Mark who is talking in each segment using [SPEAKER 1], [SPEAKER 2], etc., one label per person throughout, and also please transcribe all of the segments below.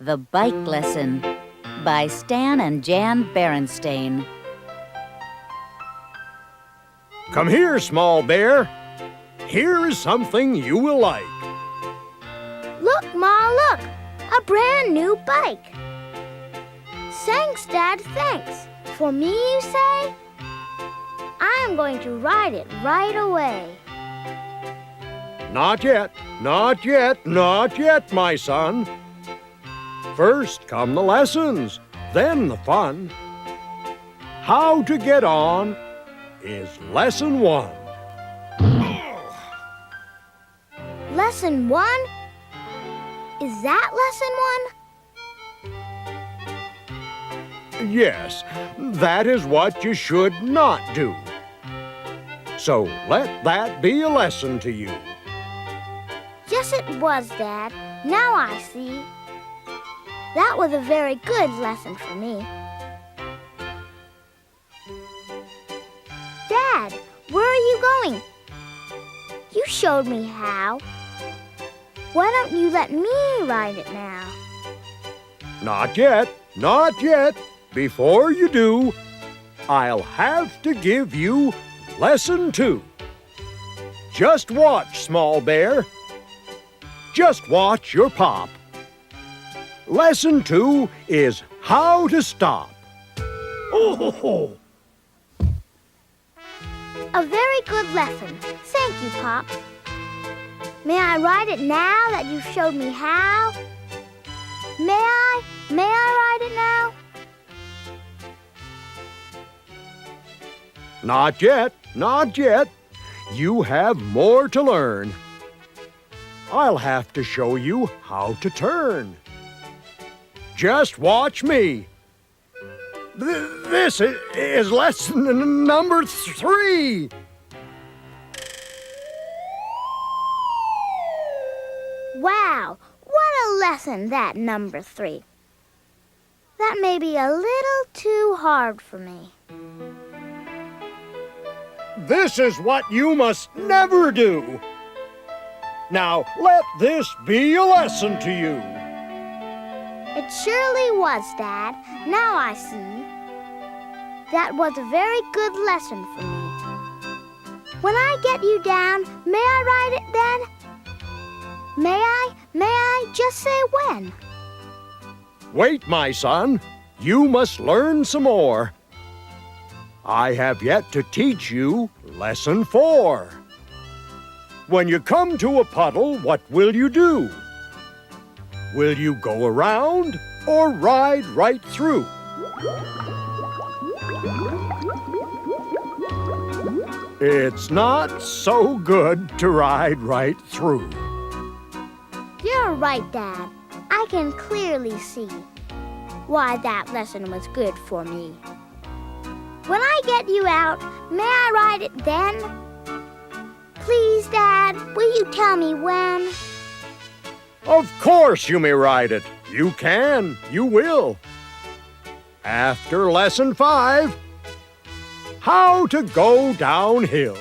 [SPEAKER 1] The Bike Lesson by Stan and Jan Berenstain.
[SPEAKER 2] Come here, small bear. Here is something you will like.
[SPEAKER 3] Look, Ma, look! A brand new bike. Thanks, Dad, thanks. For me, you say? I am going to ride it right away.
[SPEAKER 2] Not yet, not yet, not yet, my son. First come the lessons, then the fun. How to get on is lesson 1.
[SPEAKER 3] Lesson 1? Is that lesson 1?
[SPEAKER 2] Yes, that is what you should not do. So let that be a lesson to you.
[SPEAKER 3] Yes, it was, Dad. Now I see. That was a very good lesson for me. Dad, where are you going? You showed me how. Why don't you let me ride it now?
[SPEAKER 2] Not yet, not yet. Before you do, I'll have to give you lesson 2. Just watch, small bear. Just watch your pop. Lesson 2 is how to stop. Oh!
[SPEAKER 3] A very good lesson. Thank you, Pop. May I ride it now that you showed me how? May I? May I ride it now?
[SPEAKER 2] Not yet, not yet. You have more to learn. I'll have to show you how to turn. Just watch me. This is lesson number 3.
[SPEAKER 3] Wow, what a lesson, that number 3. That may be a little too hard for me.
[SPEAKER 2] This is what you must never do. Now, let this be a lesson to you.
[SPEAKER 3] It surely was, Dad. Now I see. That was a very good lesson for me. When I get you down, may I ride it then? May I? May I? Just say when.
[SPEAKER 2] Wait, my son. You must learn some more. I have yet to teach you lesson 4. When you come to a puddle, what will you do? Will you go around or ride right through? It's not so good to ride right through.
[SPEAKER 3] You're right, Dad. I can clearly see why that lesson was good for me. When I get you out, may I ride it then? Please, Dad, will you tell me when?
[SPEAKER 2] Of course you may ride it. You can. You will. After lesson 5, how to go downhill.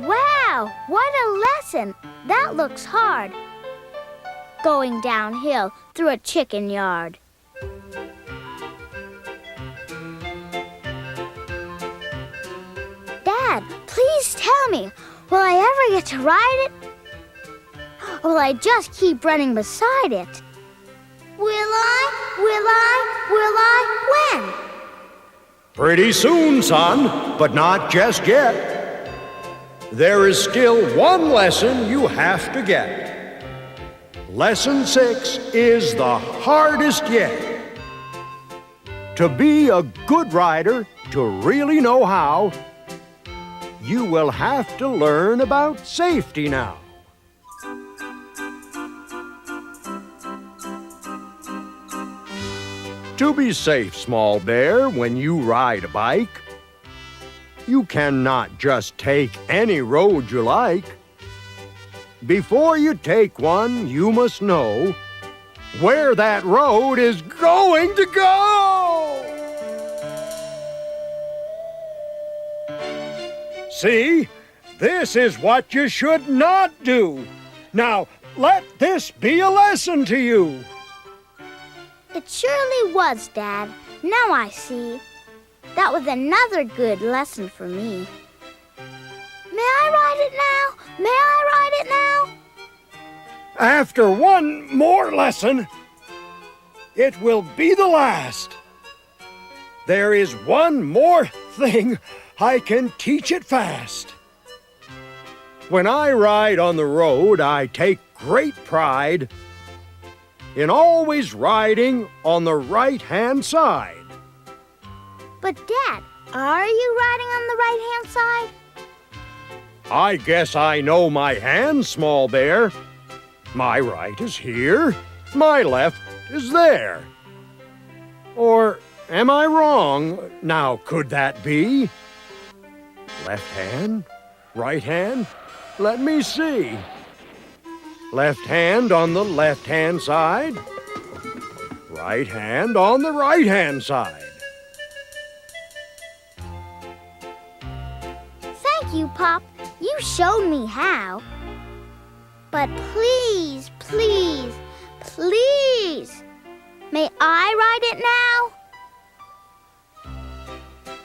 [SPEAKER 3] Wow, what a lesson! That looks hard. Going downhill through a chicken yard. Dad, please tell me, will I ever get to ride it? Or will I just keep running beside it? Will I, when?
[SPEAKER 2] Pretty soon, son, but not just yet. There is still one lesson you have to get. Lesson 6 is the hardest yet. To be a good rider, to really know how, you will have to learn about safety now. To be safe, small bear, when you ride a bike, you cannot just take any road you like. Before you take one, you must know where that road is going to go. See, This is what you should not do. Now, let this be a lesson to you.
[SPEAKER 3] It surely was, Dad. Now I see. That was another good lesson for me. May I ride it now? May I ride it now?
[SPEAKER 2] After one more lesson, it will be the last. There is one more thing I can teach it fast. When I ride on the road, I take great pride in always riding on the right-hand side.
[SPEAKER 3] But, Dad, are you riding on the right-hand side?
[SPEAKER 2] I guess I know my hand, small bear. My right is here, my left is there. Or am I wrong? Now, could that be? Left hand, right hand? Let me see. Left hand on the left-hand side. Right hand on the right-hand side.
[SPEAKER 3] Thank you, Pop. You showed me how. But please, please, please, may I ride it now?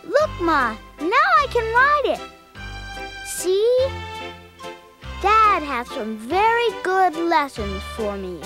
[SPEAKER 3] Look, Ma, now I can ride it. See? Dad has some very good lessons for me.